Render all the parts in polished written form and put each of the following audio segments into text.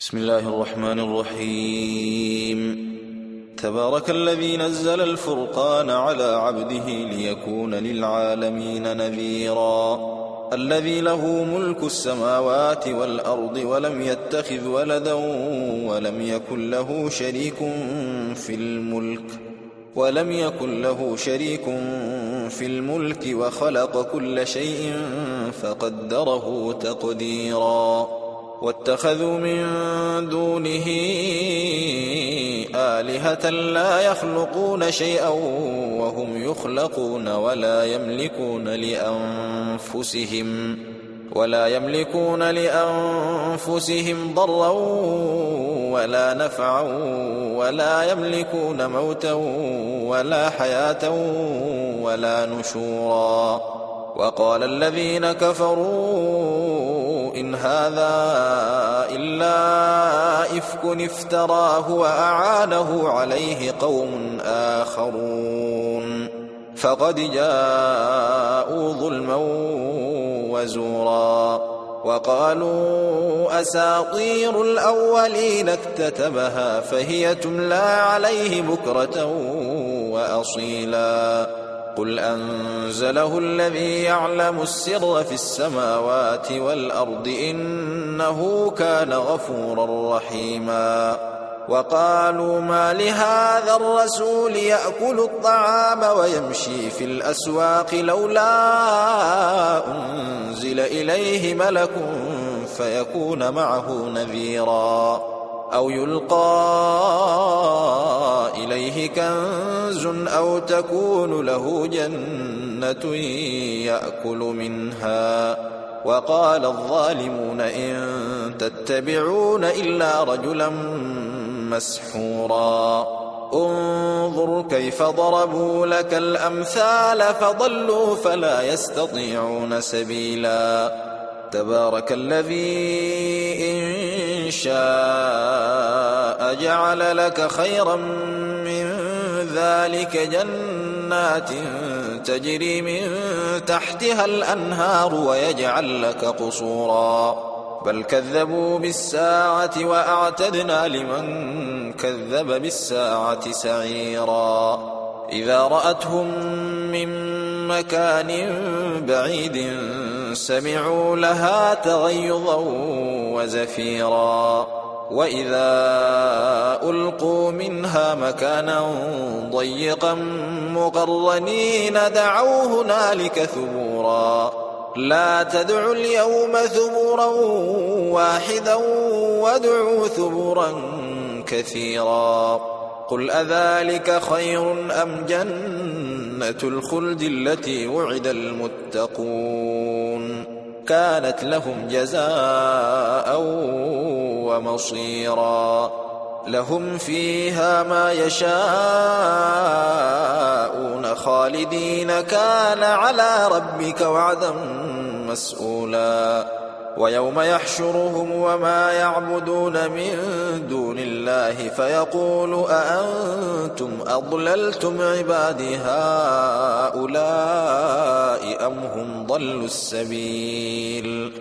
بسم الله الرحمن الرحيم. تبارك الذي نزل الفرقان على عبده ليكون للعالمين نذيرا. الذي له ملك السماوات والأرض ولم يتخذ ولدا ولم يكن له شريك في الملك وخلق كل شيء فقدره تقديرا. واتخذوا من دونه آلهة لا يخلقون شيئا وهم يخلقون ولا يملكون لأنفسهم ضرا ولا نفعا ولا يملكون موتا ولا حياة ولا نشورا. وقال الذين كفروا إن هذا إلا إفك افتراه وأعانه عليه قوم آخرون فقد جاءوا ظلما وزورا. وقالوا أساطير الأولين اكتتبها فهي تملى عليه بكرة وأصيلا. قل أنزله الذي يعلم السر في السماوات والأرض إنه كان غفورا رحيما. وقالوا ما لهذا الرسول يأكل الطعام ويمشي في الأسواق لولا أنزل إليه ملك فيكون معه نذيرا أو يلقى إليه كنز أو تكون له جنة يأكل منها. وقال الظالمون إن تتبعون إلا رجلا مسحورا. انظر كيف ضربوا لك الأمثال فضلوا فلا يستطيعون سبيلا. تبارك الذي إن شاء جعل لك خيرا من ذلك جنات تجري من تحتها الأنهار ويجعل لك قصورا بل كذبوا بالساعة وأعتدنا لمن كذب بالساعة سعيرا. إذا رأتهم من مكان بعيد سمعوا لها تغيظا وزفيرا. وإذا ألقوا منها مكانا ضيقا مقرنين دعوا هنالك ثبورا. لا تدعوا اليوم ثبورا واحدا وادعوا ثبورا كثيرا. قل أذلك خير أم جنة الخلد التي وعد المتقون كانت لهم جزاء ومصيرا. لهم فيها ما يشاءون خالدين كان على ربك وعدا مسؤولا. ويوم يحشرهم وما يعبدون من دون الله فيقول أأنتم أضللتم عبادي هؤلاء أم هم ضلوا السبيل.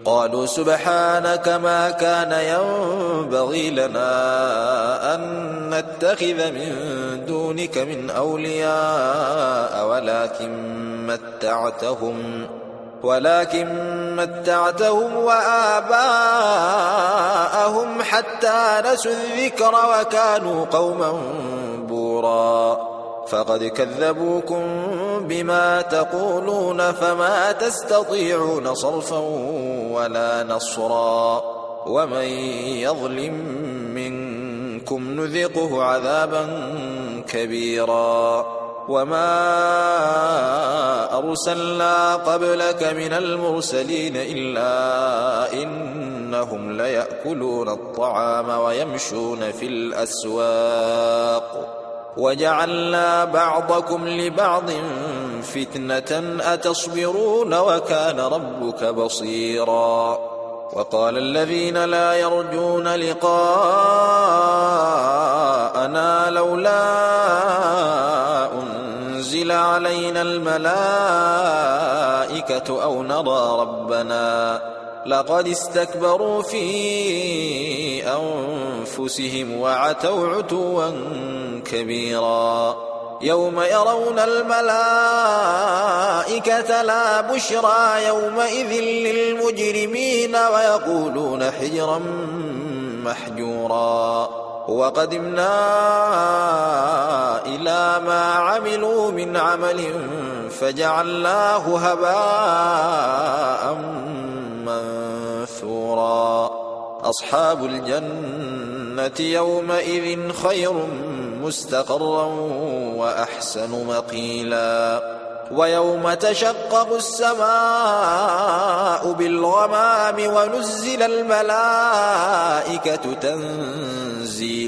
قالوا سبحانك ما كان ينبغي لنا أن نتخذ من دونك من أولياء ولكن متعتهم وآباءهم حتى نسوا الذكر وكانوا قوما بورا. فقد كذبوكم بما تقولون فما تستطيعون صرفا ولا نصرا. ومن يظلم منكم نذقه عذابا كبيرا. وما أرسلنا قبلك من المرسلين إلا إنهم ليأكلون الطعام ويمشون في الأسواق وجعلنا بعضكم لبعض فتنة أتصبرون وكان ربك بصيرا. وقال الذين لا يرجون لقاءنا لولا أنزل علينا الملائكة أو نرى ربنا لقد استكبروا في أنفسهم وعتوا عتوا كبيرا. يوم يرون الملائكة لا بشرى يومئذ للمجرمين ويقولون حجرا محجورا. وقدمنا إلى ما عملوا من عمل فجعلناه هباء منثورا. أصحاب الجنة يومئذ خير مستقرا وأحسن مقيلا. ويوم تشقق السماء بالغمام ونزل الملائكة تنزيلا.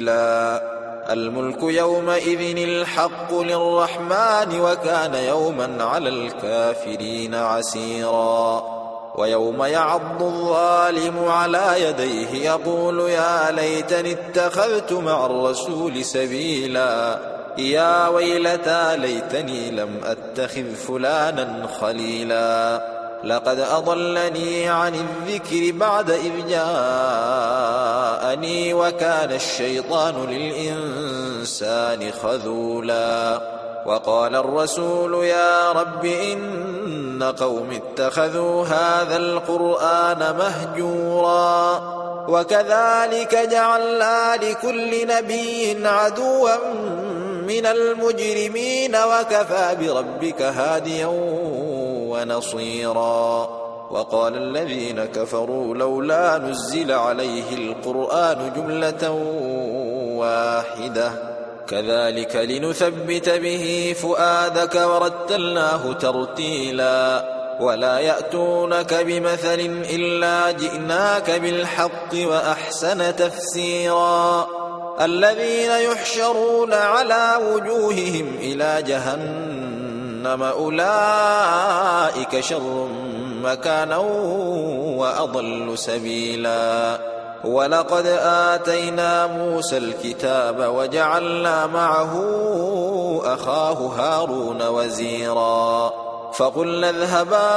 الملك يومئذ الحق للرحمن وكان يوما على الكافرين عسيرا. ويوم يعض الظالم على يديه يقول يا ليتني اتخذت مع الرسول سبيلا. يا ويلتى ليتني لم أتخذ فلانا خليلا. لقد أضلني عن الذكر بعد إذ جاءني وكان الشيطان للإنسان خذولا. وقال الرسول يا رب إن قوم اتخذوا هذا القرآن مهجورا. وكذلك جعلنا لكل نبي عدوا من المجرمين وكفى بربك هاديا ونصيرا. وقال الذين كفروا لولا نزل عليه القرآن جملة واحدة كذلك لنثبت به فؤادك ورتلناه ترتيلا. ولا يأتونك بمثل إلا جئناك بالحق وأحسن تفسيرا. الذين يحشرون على وجوههم إلى جهنم أولئك شر مكانا وأضل سبيلا. ولقد آتينا موسى الكتاب وجعلنا معه أخاه هارون وزيرا. فقلنا اذهبا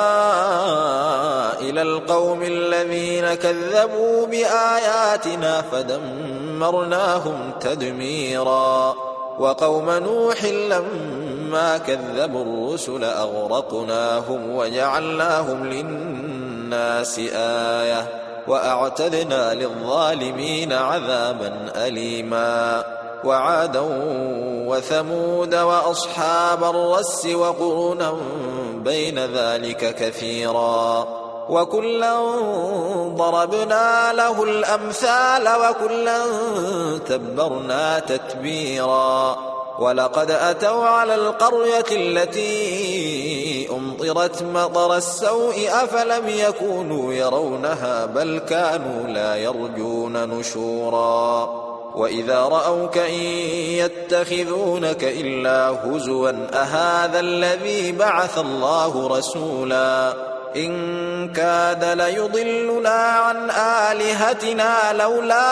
إلى القوم الذين كذبوا بآياتنا فدمرناهم تدميرا. وقوم نوح لما كذبوا الرسل أغرقناهم وجعلناهم للناس آية وأعتدنا للظالمين عذابا أليما. وعادا وثمود وأصحاب الرس وقرونا بين ذلك كثيرا. وكلا ضربنا له الأمثال وكلا تبرنا تتبيرا. ولقد أتوا على القرية التي أمطرت مطر السوء أفلم يكونوا يرونها بل كانوا لا يرجون نشورا. وإذا رأوك إن يتخذونك إلا هزوا أهذا الذي بعث الله رسولا. إن كاد ليضلنا عن آلهتنا لولا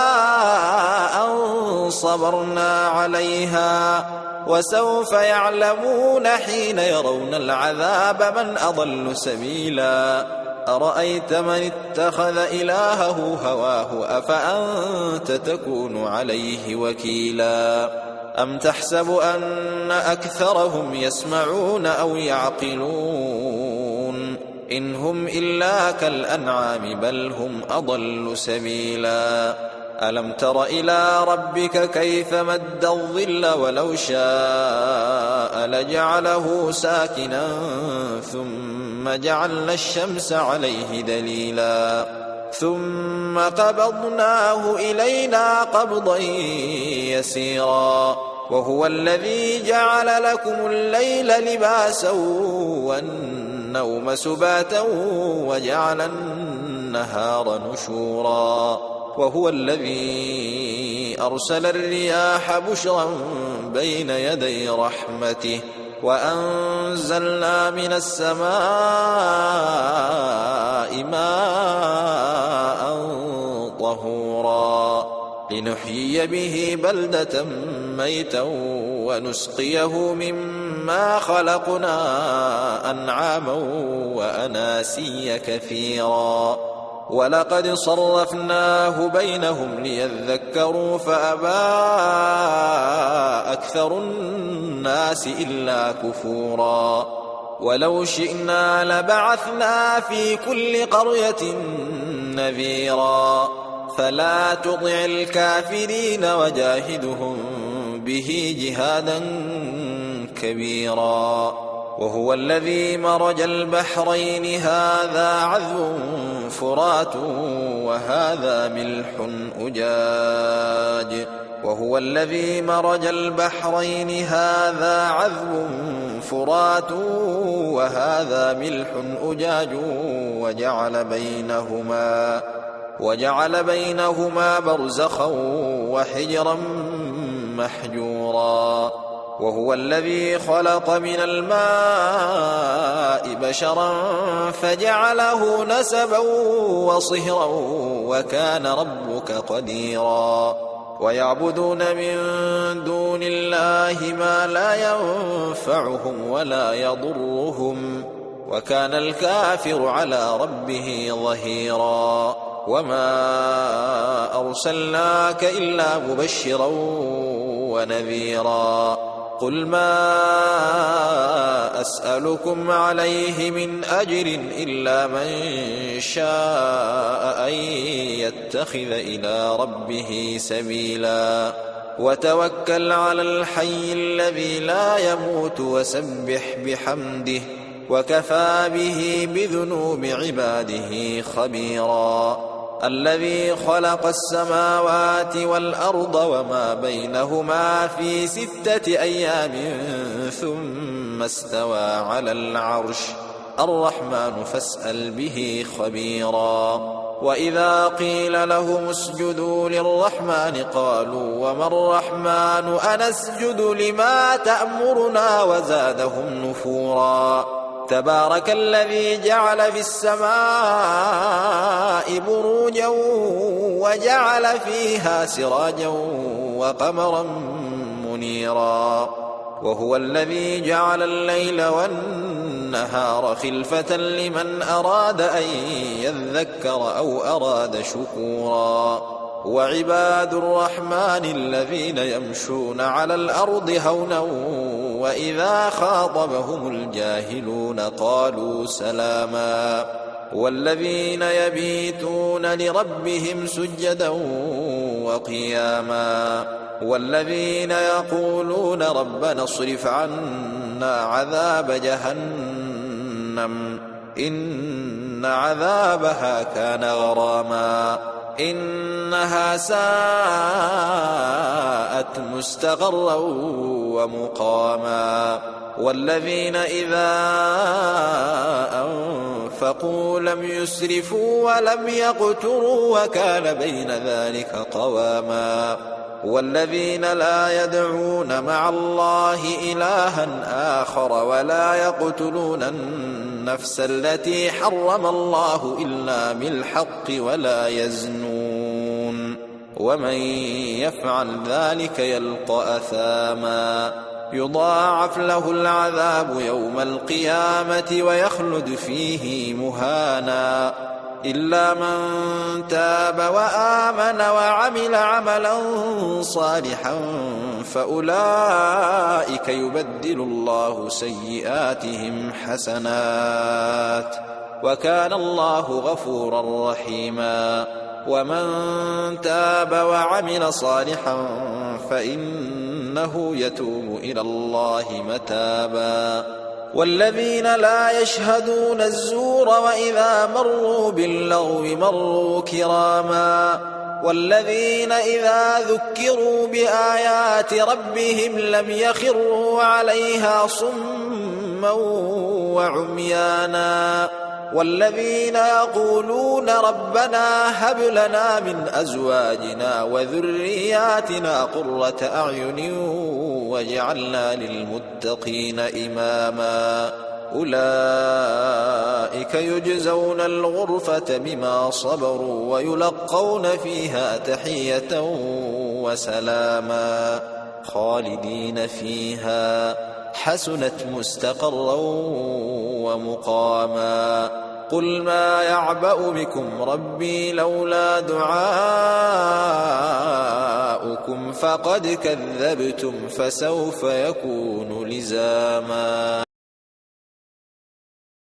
أن صبرنا عليها. وسوف يعلمون حين يرون العذاب من أضل سبيلا. أرأيت من اتخذ إلهه هواه أفأنت تكون عليه وكيلا. أم تحسب أن أكثرهم يسمعون أو يعقلون إن هم إلا كالأنعام بل هم أضل سبيلا. ألم تر إلى ربك كيف مد الظل ولو شاء لجعله ساكنا ثم جعلنا الشمس عليه دليلا. ثم قبضناه إلينا قبضا يسيرا. وهو الذي جعل لكم الليل لباسا والنوم سباتا وجعل النهار نشورا. وهو الذي أرسل الرياح بشرا بين يدي رحمته وأنزلنا من السماء ماء طهورا لنحيي به بلدة ميتا ونسقيه مما خلقنا أنعاما وأناسيا كثيرا. ولقد صرفناه بينهم ليذكروا فأبى أكثر الناس إلا كفورا ولو شئنا لبعثنا في كل قرية نذيرا فلا تطع الكافرين وجاهدهم به جهادا كبيرا وهو الذي مرج البحرين هذا عذب فرات وهذا ملح أجاج وهو الذي مرج البحرين هذا عذب فرات وهذا ملح أجاج وجعل بينهما برزخا وحجرا محجورا وهو الذي خلق من الماء بشرا فجعله نسبا وصهرا وكان ربك قديرا ويعبدون من دون الله ما لا ينفعهم ولا يضرهم وكان الكافر على ربه ظهيرا وما أرسلناك إلا مبشرا ونذيرا قل ما أسألكم عليه من أجر إلا من شاء أن يتخذ إلى ربه سبيلا وتوكل على الحي الذي لا يموت وسبح بحمده وكفى به بذنوب عباده خبيرا الذي خلق السماوات والأرض وما بينهما في 6 أيام ثم استوى على العرش الرحمن فاسأل به خبيرا وإذا قيل لهم اسجدوا للرحمن قالوا وما الرحمن أنسجد لما تأمرنا وزادهم نفورا تبارك الذي جعل في السماء بروجا وجعل فيها سراجا وقمرا منيرا وهو الذي جعل الليل والنهار خلفة لمن أراد أن يذكر أو أراد شكورا وعباد الرحمن الذين يمشون على الأرض هونا وإذا خاطبهم الجاهلون قالوا سلاما والذين يبيتون لربهم سجدا وقياما والذين يقولون ربنا اصرف عنا عذاب جهنم إن عذابها كان غراما إنها ساءت مستقرا ومقاما والذين إذا أنفقوا لم يسرفوا ولم يقتروا وكان بين ذلك قواما والذين لا يدعون مع الله إلها آخر ولا يقتلون النفس التي حرم الله إلا بالحق ولا يزنون ومن يفعل ذلك يلقى أثاما يضاعف له العذاب يوم القيامة ويخلد فيه مهانا إلا من تاب وآمن وعمل عملا صالحا فأولئك يبدل الله سيئاتهم حسنات وكان الله غفورا رحيما ومن تاب وعمل صالحا فإنه يتوب إلى الله متابا والذين لا يشهدون الزور وإذا مروا باللغو مروا كراما والذين إذا ذكروا بآيات ربهم لم يخروا عليها صما وعميانا والذين يقولون ربنا هب لنا من أزواجنا وذرياتنا قرة أعين واجعلنا للمتقين إماما أولئك يجزون الغرفة بما صبروا ويلقون فيها تحية وسلاما خالدين فيها حسنت مستقرا ومقاما قل ما يعبأ بكم ربي لولا دعاؤكم فقد كذبتم فسوف يكون لزاما